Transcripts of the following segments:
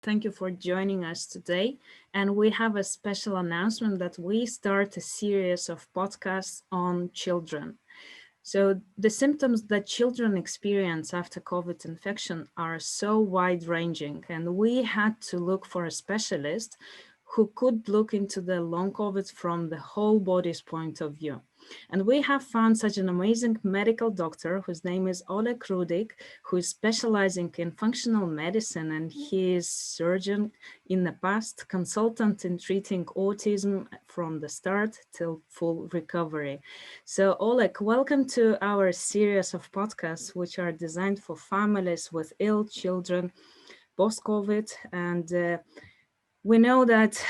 Thank you for joining us today. And we have a special announcement that we start a series of podcasts on children. So, the symptoms that children experience after COVID infection are so wide ranging, and we had to look for a specialist who could look into the long COVID from the whole body's point of view. And we have found such an amazing medical doctor whose name is Oleg Rudyk, who is specializing in functional medicine, and he is surgeon in the past, consultant in treating autism from the start till full recovery. So, Oleg, welcome to our series of podcasts, which are designed for families with ill children post COVID. And we know that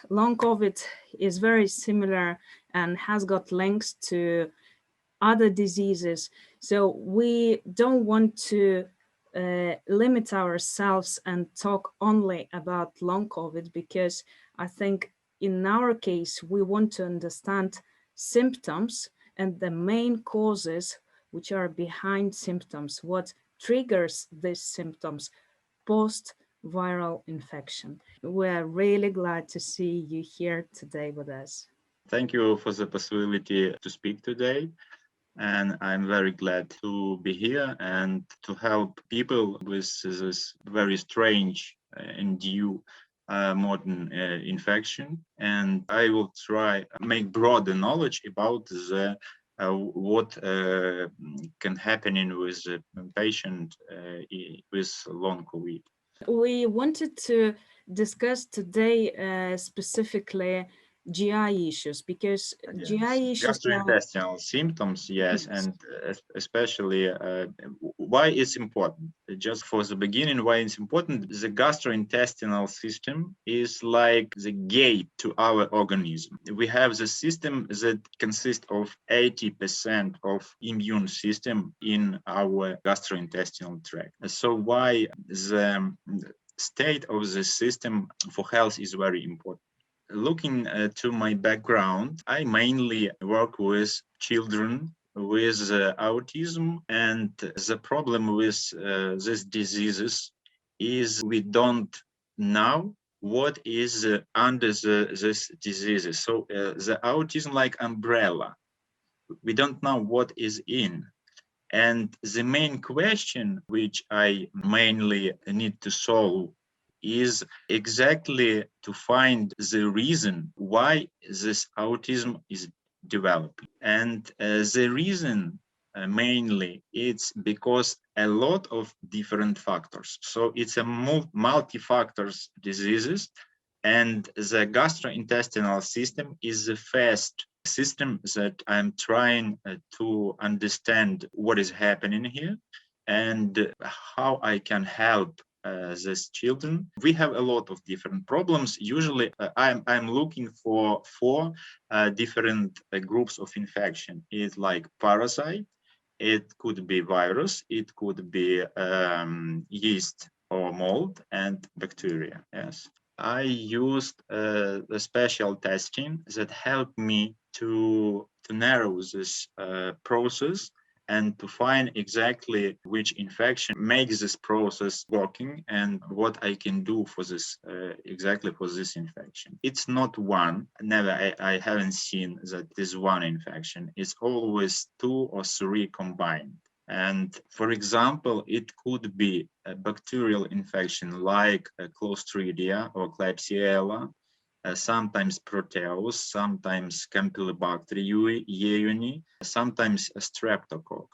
long COVID is very similar and has got links to other diseases. So, we don't want to limit ourselves and talk only about long COVID because I think in our case, we want to understand symptoms and the main causes which are behind symptoms, what triggers these symptoms post viral infection. We're really glad to see you here today with us. Thank you for the possibility to speak today. And I'm very glad to be here and to help people with this very strange and new modern infection. And I will try make broader knowledge about the what can happen with the patient with long COVID. We wanted to discuss today specifically GI issues because Yes, GI issues are gastrointestinal symptoms, yes, yes. and especially why it's important. Just for the beginning, why it's important, the gastrointestinal system is like the gate to our organism. We have the system that consists of 80% of immune system in our gastrointestinal tract. So why the state of the system for health is very important. Looking to my background, I mainly work with children with autism, and the problem with these diseases is we don't know what is under these diseases. So the autism like umbrella, we don't know what is in. And the main question which I mainly need to solve is exactly to find the reason why this autism is developing. And the reason mainly it's because a lot of different factors. So it's a multi-factors diseases, and the gastrointestinal system is the first system that I'm trying to understand what is happening here and how I can help these children. We have a lot of different problems. Usually, I'm looking for four different groups of infection. It's like parasite, it could be virus, it could be yeast or mold, and bacteria. Yes. I used the special testing that helped me to narrow this process and to find exactly which infection makes this process working and what I can do for this exactly for this infection. It's not one. Never, I haven't seen that this one infection. It's always two or three combined. And for example, it could be a bacterial infection like Clostridia or Klebsiella, sometimes Proteus, sometimes Campylobacter jejuni, sometimes a Streptococcus.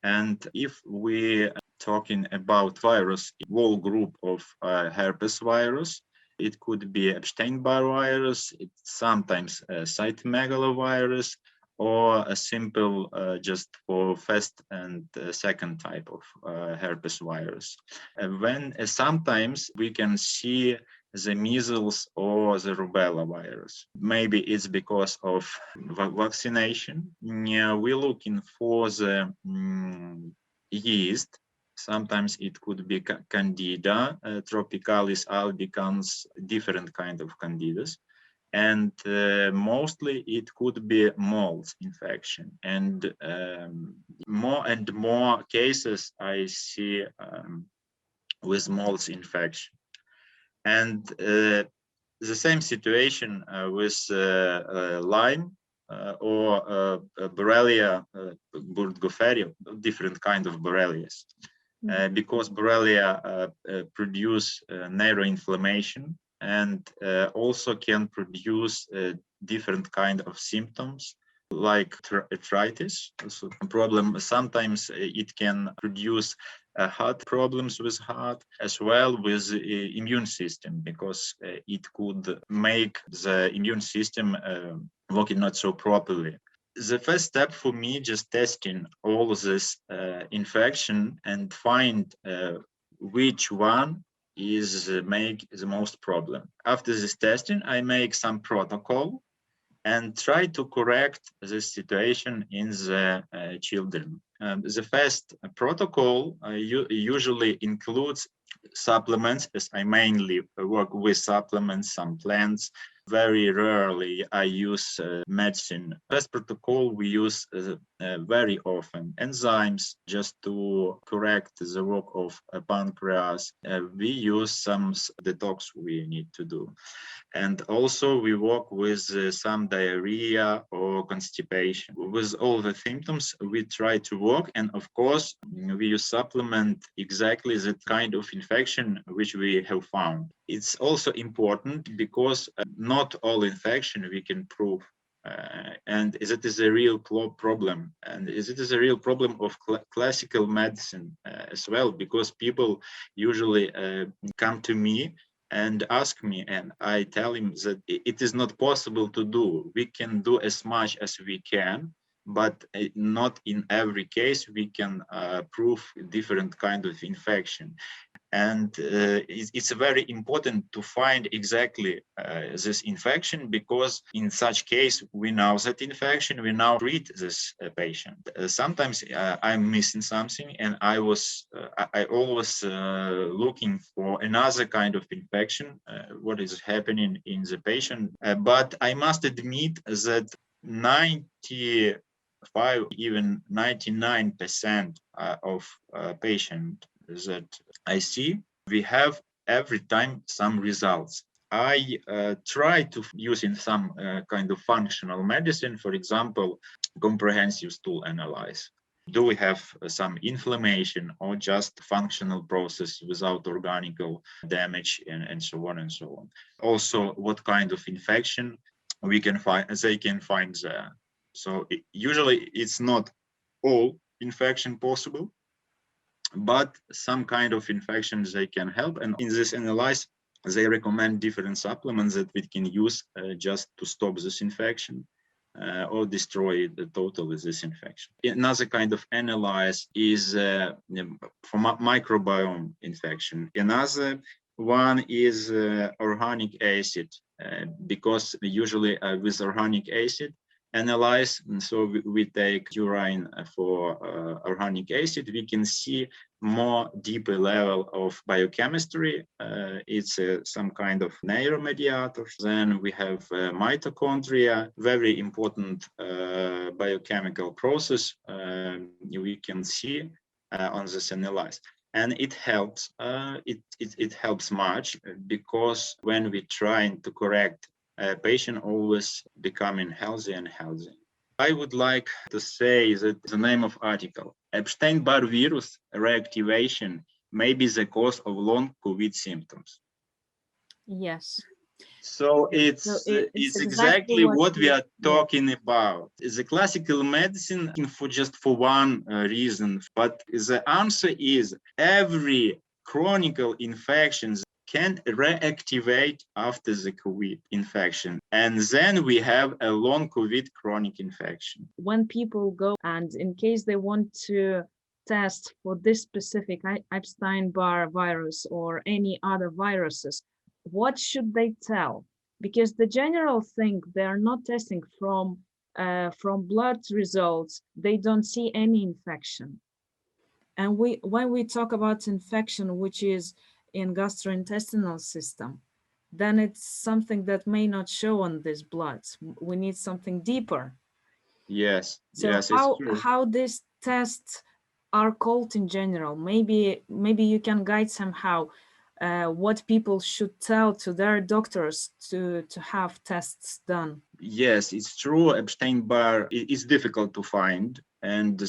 And if we talking about virus, whole group of herpes virus, it could be Epstein-Barr virus, it's sometimes a cytomegalovirus, or a simple just for first and second type of herpes virus. When sometimes we can see the measles or the rubella virus. Maybe it's because of vaccination. Yeah, we're looking for the yeast. Sometimes it could be Candida, Tropicalis albicans, different kind of candidas. And mostly it could be mold infection. And more and more cases I see with mold infection. And the same situation with Lyme or Borrelia burgdorferi, different kind of Borrelias. Because Borrelia produce neuroinflammation and also can produce different kind of symptoms like arthritis. So problem sometimes it can produce heart problems with heart as well with immune system, because it could make the immune system working not so properly. The first step for me just testing all this infection and find which one is make the most problem. After this testing, I make some protocol and try to correct this situation in the children. The first protocol usually includes supplements, as I mainly work with supplements, some plants. Very rarely I use medicine. First protocol we use very often enzymes just to correct the work of pancreas. We use some detox we need to do. And also we work with some diarrhea or constipation. With all the symptoms, we try to work. And of course, we use supplement exactly the kind of infection which we have found. It's also important because not all infection we can prove. And it is a real problem. And it is a real problem of classical medicine as well, because people usually come to me and ask me, and I tell him that it is not possible to do. We can do as much as we can, but not in every case we can prove different kind of infection. And it's very important to find exactly this infection, because in such case we know that infection, we now treat this patient. Sometimes I'm missing something, and I always looking for another kind of infection, what is happening in the patient. But I must admit that 95, even 99% of patient that I see, we have every time some results. I try to using some kind of functional medicine, for example, comprehensive stool analysis. Do we have some inflammation or just functional process without organic damage, and so on and so on. Also, what kind of infection we can find, they can find there. So usually it's not all infection possible, but some kind of infections they can help. And in this analysis, they recommend different supplements that we can use just to stop this infection or destroy the total this infection. Another kind of analysis is for microbiome infection. Another one is organic acid, because usually with organic acid, analyze. And so we take urine for organic acid. We can see more deeper level of biochemistry. It's some kind of neuromediator. Then we have mitochondria, very important biochemical process we can see on this analysis. And it helps. It helps much, because when we trying to correct patient always becoming healthy and healthy. I would like to say that the name of article, Epstein-Barr virus reactivation may be the cause of long COVID symptoms. Yes. So it's exactly what we are talking about. The classical medicine for one reason, but the answer is every chronic infections can reactivate after the COVID infection. And then we have a long COVID chronic infection. When people go and in case they want to test for this specific Epstein-Barr virus or any other viruses, what should they tell? Because the general thing, they are not testing from blood results. They don't see any infection. And when we talk about infection, which is in gastrointestinal system, then it's something that may not show on this blood. We need something deeper. Yes. So yes, how these tests are called in general? Maybe you can guide somehow. what people should tell to their doctors to have tests done. Yes, it's true. Epstein-Barr is difficult to find, and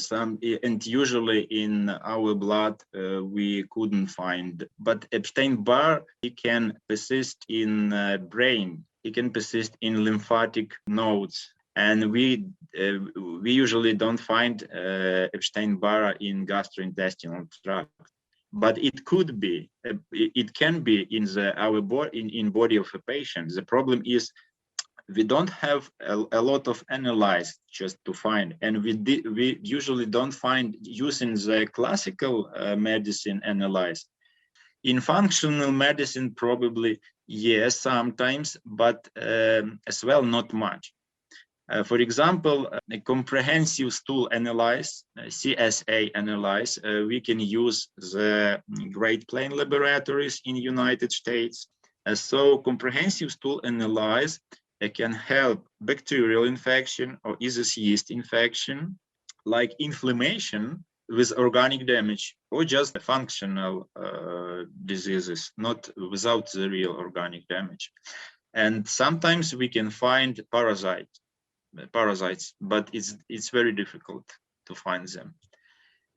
usually in our blood we couldn't find. But Epstein-Barr, he can persist in brain. He can persist in lymphatic nodes, and we usually don't find Epstein-Barr in gastrointestinal tract. But it could be, it can be in our body, in body of a patient. The problem is we don't have a lot of analyze just to find, and we usually don't find using the classical medicine analyze. In functional medicine, probably yes, sometimes, but as well not much. For example, a comprehensive stool analyze, CSA analyze, we can use the Great Plains laboratories in United States. So comprehensive stool analyze can help bacterial infection or yeast infection, like inflammation with organic damage, or just functional diseases, not without the real organic damage. And sometimes we can find parasites, but it's very difficult to find them.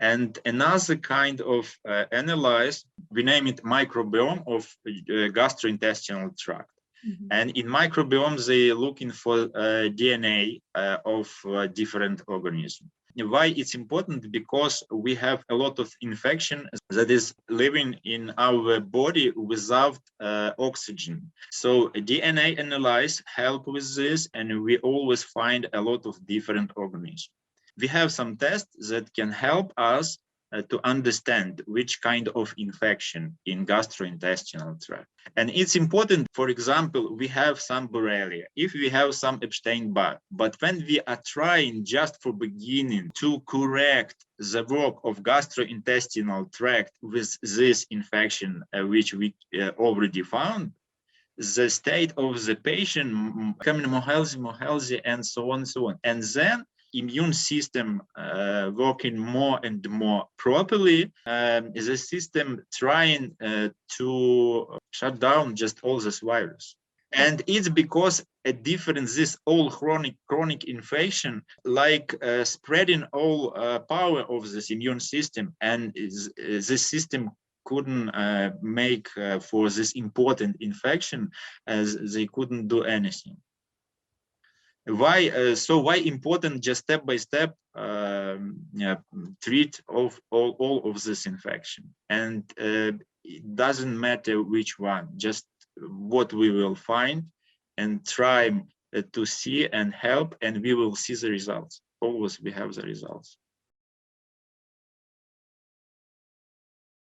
And another kind of analyze, we name it microbiome of gastrointestinal tract. Mm-hmm. And in microbiome, they're looking for DNA of different organisms. Why it's important? Because we have a lot of infection that is living in our body without oxygen. So DNA analyze help with this, and we always find a lot of different organisms. We have some tests that can help us to understand which kind of infection in gastrointestinal tract. And it's important, for example, we have some Borrelia, if we have some Epstein-Barr, but when we are trying just for beginning to correct the work of gastrointestinal tract with this infection, which we already found, the state of the patient becoming more healthy, and so on and so on. And then immune system working more and more properly, the system trying to shut down just all this virus. And it's because a difference, this all chronic infection, like spreading all power of this immune system, and this system couldn't make for this important infection, as they couldn't do anything. Why why important just step by step treat of all of this infection, and it doesn't matter which one, just what we will find and try to see and help, and we will see the results. Always we have the results.